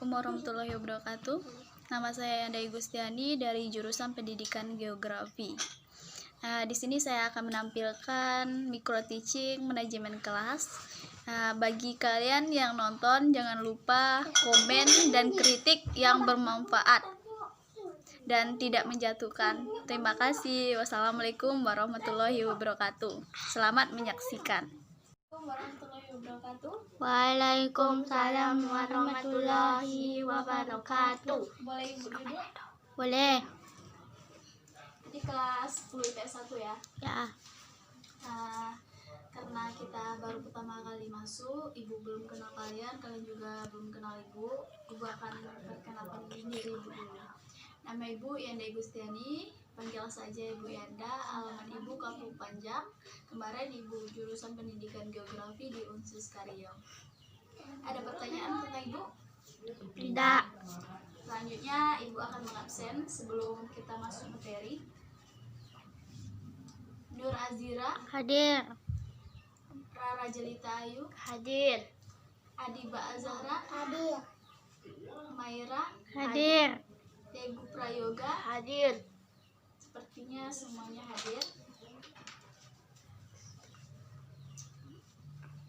Assalamualaikum warahmatullahi wabarakatuh. Nama saya Yandai Gustiani dari jurusan Pendidikan Geografi. Di sini saya akan menampilkan micro teaching manajemen kelas. Bagi kalian yang nonton, jangan lupa komen dan kritik yang bermanfaat dan tidak menjatuhkan. Terima kasih. Wassalamualaikum warahmatullahi wabarakatuh. Selamat menyaksikan. Warahmatullahi wabarakatuh. Waalaikumsalam warahmatullahi wabarakatuh. Boleh Ibu duduk? Boleh. Di kelas 10 IPS 1 ya. Ya. Karena kita baru pertama kali masuk, Ibu belum kenal kalian juga belum kenal Ibu. Ibu akan perkenalkan diri Ibu dulu. Nama Ibu Yandai Gustiani, panggil saja Ibu Yanda. Alamat Ibu Kampung Panjang. Kemarin Ibu jurusan Pendidikan Geografi di Unsus Karyong. Ada pertanyaan tentang Ibu? Tidak. Selanjutnya Ibu akan mengabsen sebelum kita masuk materi. Nur Azira, Hadir. Rara Jelita Ayu, Hadir. Adiba Azahra, Hadir. Maira, Hadir. Tegu Prayoga. Hadir. Sepertinya semuanya hadir.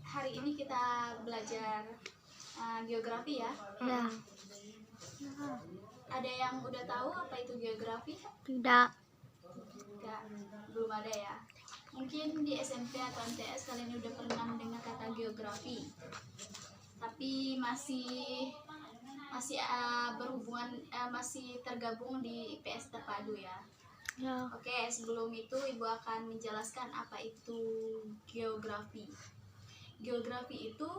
Hari ini kita belajar geografi ya. Ya. Ada yang udah tahu apa itu geografi? Tidak. Enggak, belum ada ya. Mungkin di SMP atau MTS kalian udah pernah mendengar kata geografi, tapi masih berhubungan, masih tergabung di IPS terpadu ya. Ya. Oke, sebelum itu Ibu akan menjelaskan apa itu geografi. Geografi itu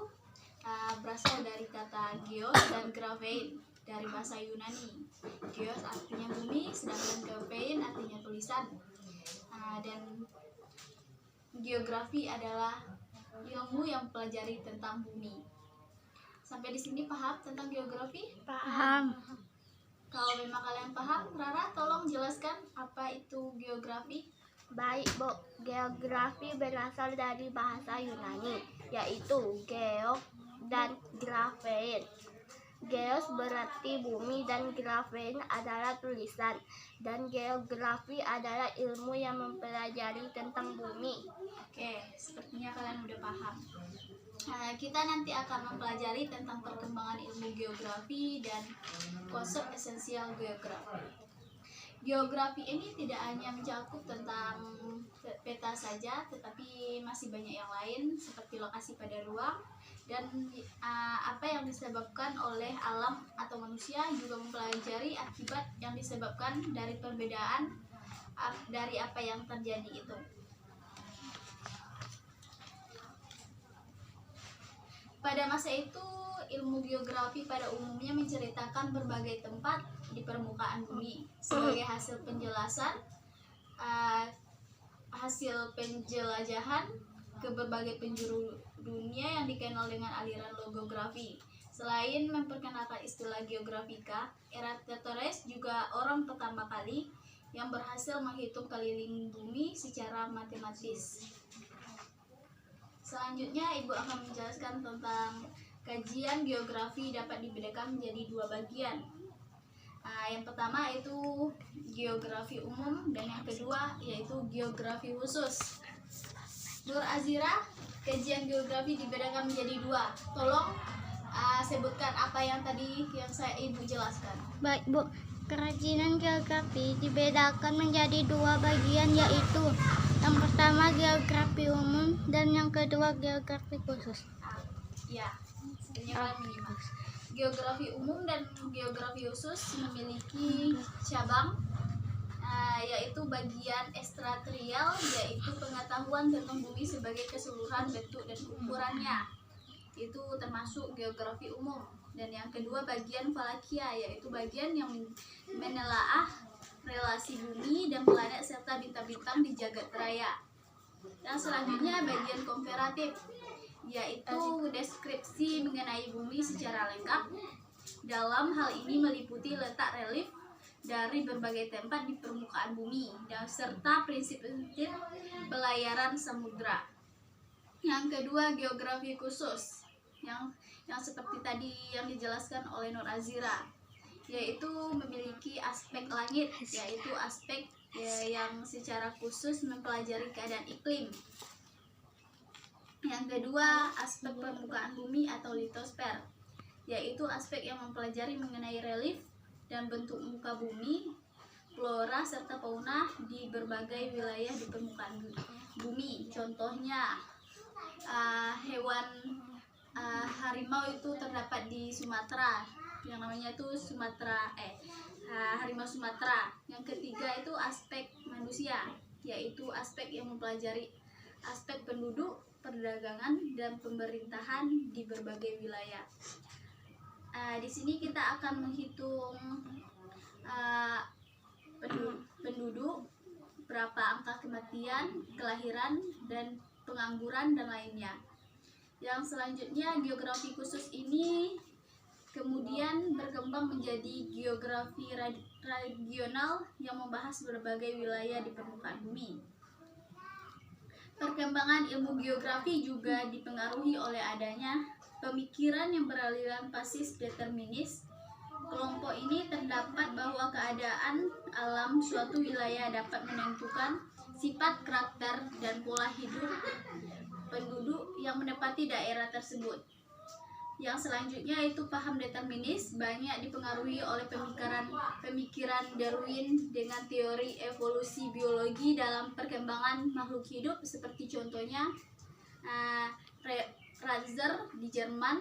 berasal dari kata geos dan graphein dari bahasa Yunani. Geos artinya bumi, sedangkan graphein artinya tulisan. Dan geografi adalah ilmu yang mempelajari tentang bumi. Sampai di sini paham tentang geografi? Paham. Kalau memang kalian paham, Rara tolong jelaskan apa itu geografi. Baik, Bu. Geografi berasal dari bahasa Yunani, yaitu geo dan graphein. Geos berarti bumi dan graphein adalah tulisan, dan geografi adalah ilmu yang mempelajari tentang bumi. Oke, sepertinya kalian udah paham. Kita nanti akan mempelajari tentang perkembangan ilmu geografi dan konsep esensial geografi. Geografi ini tidak hanya mencakup tentang peta saja, tetapi masih banyak yang lain seperti lokasi pada ruang dan apa yang disebabkan oleh alam atau manusia, juga mempelajari akibat yang disebabkan dari perbedaan dari apa yang terjadi itu. Pada masa itu, ilmu geografi pada umumnya menceritakan berbagai tempat di permukaan bumi sebagai hasil penjelajahan ke berbagai penjuru dunia yang dikenal dengan aliran logografi. Selain memperkenalkan istilah geografika, Eratosthenes juga orang pertama kali yang berhasil menghitung keliling bumi secara matematis. Selanjutnya Ibu akan menjelaskan tentang kajian geografi dapat dibedakan menjadi dua bagian. Yang pertama itu geografi umum dan yang kedua yaitu geografi khusus. Nur Azira, kajian geografi dibedakan menjadi dua. Tolong sebutkan apa yang tadi yang Ibu jelaskan. Baik, Bu. Kerajinan geografi dibedakan menjadi dua bagian, yaitu yang pertama geografi umum dan yang kedua geografi khusus. Ya, sebenarnya menyimak. Geografi umum dan geografi khusus memiliki cabang, yaitu bagian ekstraterial, yaitu pengetahuan tentang bumi sebagai keseluruhan bentuk dan ukurannya. Itu termasuk geografi umum. Dan yang kedua bagian falakia, yaitu bagian yang menelaah relasi bumi dan planet serta bintang-bintang di jagat raya. Dan selanjutnya bagian komparatif, yaitu deskripsi mengenai bumi secara lengkap. Dalam hal ini meliputi letak relief dari berbagai tempat di permukaan bumi dan serta prinsip-prinsip pelayaran samudra. Yang kedua geografi khusus. yang seperti tadi yang dijelaskan oleh Nur Azira, yaitu memiliki aspek langit, yaitu aspek yang secara khusus mempelajari keadaan iklim. Yang kedua, aspek permukaan bumi atau litosfer, yaitu aspek yang mempelajari mengenai relief dan bentuk muka bumi, flora serta fauna di berbagai wilayah di permukaan bumi. Contohnya hewan harimau itu terdapat di Sumatera, yang namanya itu harimau Sumatera. Yang ketiga itu aspek manusia, yaitu aspek yang mempelajari aspek penduduk, perdagangan, dan pemerintahan di berbagai wilayah. Di sini kita akan menghitung penduduk, berapa angka kematian, kelahiran, dan pengangguran, dan lainnya. Yang selanjutnya, geografi khusus ini kemudian berkembang menjadi geografi regional yang membahas berbagai wilayah di permukaan bumi. Perkembangan ilmu geografi juga dipengaruhi oleh adanya pemikiran yang beraliran basis determinis. Kelompok ini terdapat bahwa keadaan alam suatu wilayah dapat menentukan sifat, karakter, dan pola hidup penduduk yang menempati daerah tersebut. Yang selanjutnya itu paham determinis banyak dipengaruhi oleh pemikiran Darwin dengan teori evolusi biologi dalam perkembangan makhluk hidup, seperti contohnya Ratzer di Jerman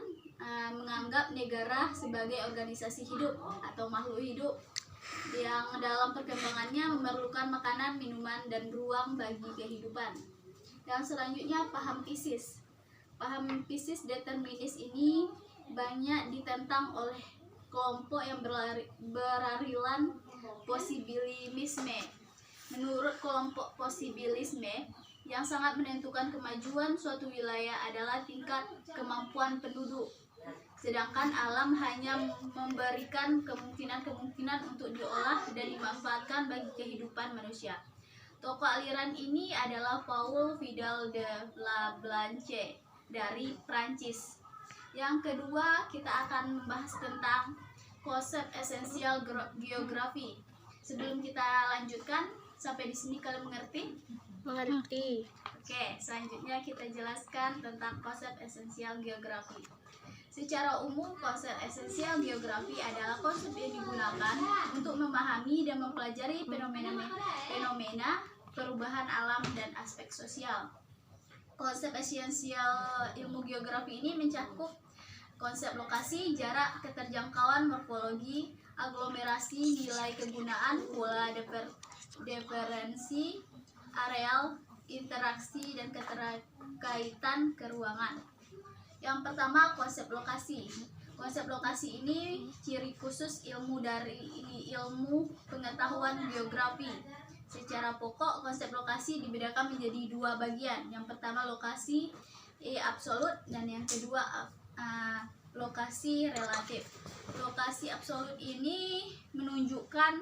menganggap negara sebagai organisasi hidup atau makhluk hidup yang dalam perkembangannya memerlukan makanan, minuman, dan ruang bagi kehidupan. Yang selanjutnya paham Pisces. Paham Pisces determinis ini banyak ditentang oleh kelompok yang beraliran posibilisme. Menurut kelompok posibilisme, yang sangat menentukan kemajuan suatu wilayah adalah tingkat kemampuan penduduk, sedangkan alam hanya memberikan kemungkinan-kemungkinan untuk diolah dan dimanfaatkan bagi kehidupan manusia. Tokoh aliran ini adalah Paul Vidal de la Blanche dari Prancis. Yang kedua, kita akan membahas tentang konsep esensial geografi. Sebelum kita lanjutkan, sampai di sini kalian mengerti? Mengerti. Oke, selanjutnya kita jelaskan tentang konsep esensial geografi. Secara umum, konsep esensial geografi adalah konsep yang digunakan untuk memahami dan mempelajari fenomena perubahan alam dan aspek sosial. Konsep esensial ilmu geografi ini mencakup konsep lokasi, jarak, keterjangkauan, morfologi, aglomerasi, nilai kegunaan, pola diferensi, areal, interaksi, dan keterkaitan keruangan. Yang pertama, konsep lokasi. Konsep lokasi ini ciri khusus ilmu dari ilmu pengetahuan geografi. Secara pokok, konsep lokasi dibedakan menjadi dua bagian. Yang pertama, lokasi absolut, dan yang kedua, lokasi relatif. Lokasi absolut ini menunjukkan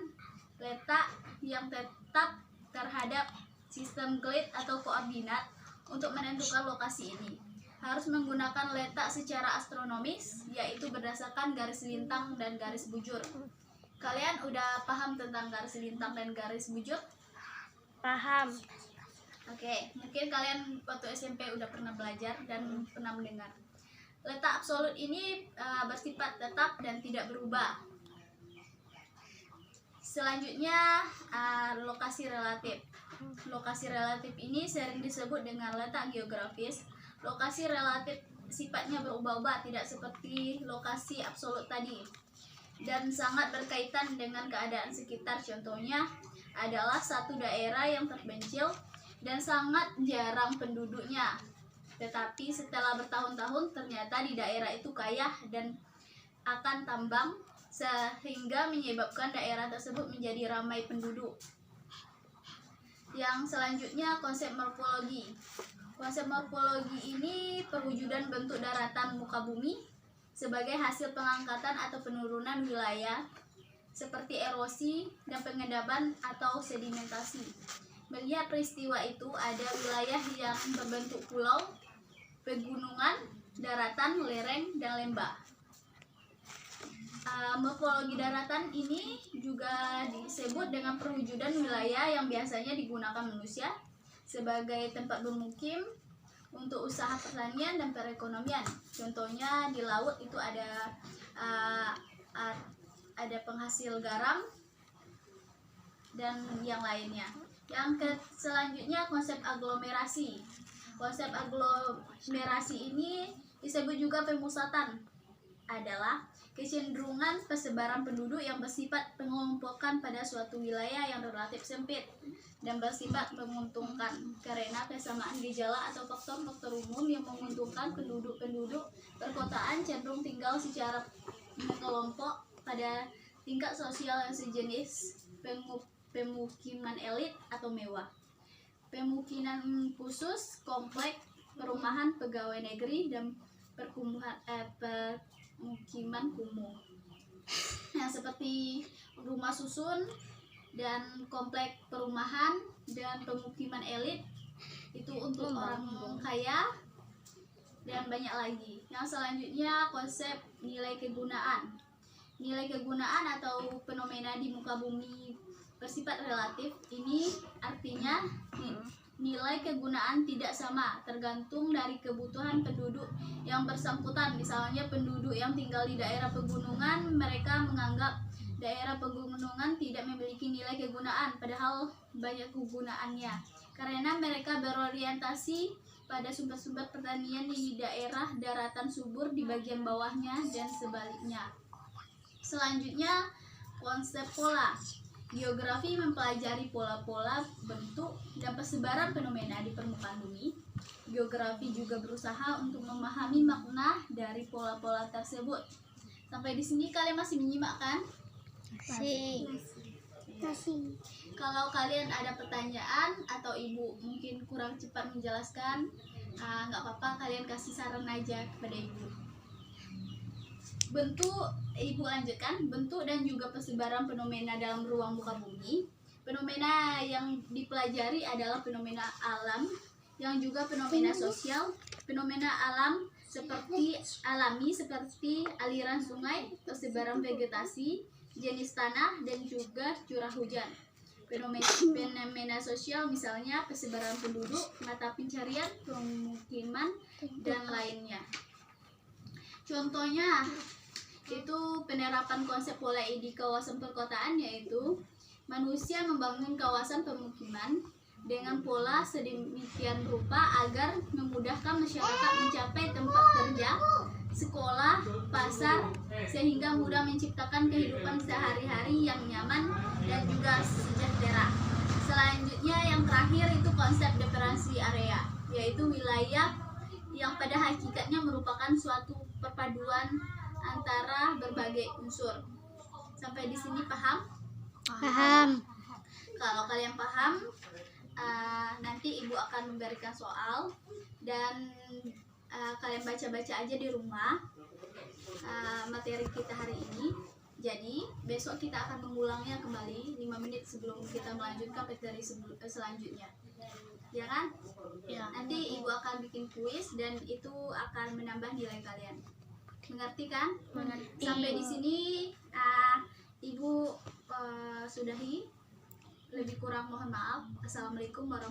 letak yang tetap terhadap sistem grid atau koordinat. Untuk menentukan lokasi ini harus menggunakan letak secara astronomis, yaitu berdasarkan garis lintang dan garis bujur. Kalian udah paham tentang garis lintang dan garis bujur? Paham. Oke, mungkin kalian waktu SMP udah pernah belajar dan pernah mendengar. Letak absolut ini bersifat tetap dan tidak berubah. Selanjutnya, lokasi relatif. Lokasi relatif ini sering disebut dengan letak geografis. Lokasi relatif sifatnya berubah-ubah, tidak seperti lokasi absolut tadi, dan sangat berkaitan dengan keadaan sekitar. Contohnya adalah satu daerah yang terpencil dan sangat jarang penduduknya, tetapi setelah bertahun-tahun ternyata di daerah itu kaya dan akan tambang, sehingga menyebabkan daerah tersebut menjadi ramai penduduk. Yang selanjutnya, konsep morfologi. Konsep morfologi ini perwujudan bentuk daratan muka bumi sebagai hasil pengangkatan atau penurunan wilayah seperti erosi dan pengendapan atau sedimentasi. Melihat peristiwa itu, ada wilayah yang berbentuk pulau, pegunungan, daratan, lereng, dan lembah. Morfologi daratan ini juga disebut dengan perwujudan wilayah yang biasanya digunakan manusia sebagai tempat bermukim untuk usaha pertanian dan perekonomian. Contohnya di laut itu ada penghasil garam dan yang lainnya. Selanjutnya konsep aglomerasi. Konsep aglomerasi ini disebut juga pemusatan, adalah kecenderungan persebaran penduduk yang bersifat pengelompokan pada suatu wilayah yang relatif sempit dan bersifat menguntungkan karena kesamaan gejala atau faktor-faktor umum yang menguntungkan penduduk perkotaan cenderung tinggal secara mengelompok pada tingkat sosial yang sejenis pemukiman elit atau mewah, pemukiman khusus, kompleks perumahan pegawai negeri, dan pemukiman kumuh. Seperti rumah susun dan kompleks perumahan dan pemukiman elit itu untuk orang kaya dan banyak lagi. Yang selanjutnya konsep nilai kegunaan. Nilai kegunaan atau fenomena di muka bumi bersifat relatif. Ini artinya nilai kegunaan tidak sama, tergantung dari kebutuhan penduduk yang bersangkutan. Misalnya penduduk yang tinggal di daerah pegunungan, mereka menganggap daerah pegunungan tidak memiliki nilai kegunaan, padahal banyak kegunaannya, karena mereka berorientasi pada sumber-sumber pertanian di daerah daratan subur di bagian bawahnya dan sebaliknya. Selanjutnya, konsep pola. Geografi mempelajari pola-pola bentuk dan persebaran fenomena di permukaan bumi. Geografi juga berusaha untuk memahami makna dari pola-pola tersebut. Sampai di sini kalian masih menyimak kan? Masih. Kalau kalian ada pertanyaan atau ibu mungkin kurang cepat menjelaskan, nggak apa-apa, kalian kasih saran aja kepada ibu. Ibu lanjutkan, bentuk dan juga persebaran fenomena dalam ruang muka bumi. Fenomena yang dipelajari adalah fenomena alam, yang juga fenomena sosial. Fenomena alam alami seperti aliran sungai, persebaran vegetasi, jenis tanah, dan juga curah hujan. Fenomena sosial misalnya persebaran penduduk, mata pencarian, pemukiman, dan lainnya. Contohnya itu penerapan konsep pola di kawasan perkotaan, yaitu manusia membangun kawasan pemukiman dengan pola sedemikian rupa agar memudahkan masyarakat mencapai tempat kerja, sekolah, pasar, sehingga mudah menciptakan kehidupan sehari-hari yang nyaman dan juga sejahtera. Selanjutnya yang terakhir itu konsep diferensi area, yaitu wilayah yang pada hakikatnya merupakan suatu perpaduan antara berbagai unsur. Sampai di sini paham? Paham. Kalau kalian paham, nanti ibu akan memberikan soal dan kalian baca-baca aja di rumah materi kita hari ini. Jadi besok kita akan mengulangnya kembali 5 menit sebelum kita melanjutkan materi selanjutnya. Ya kan? Ya. Nanti ibu akan bikin kuis dan itu akan menambah nilai kalian. Mengerti kan? Mengerti. Sampai di sini ibu sudahi. Lebih kurang mohon maaf. Assalamualaikum warahmatullahi wabarakatuh.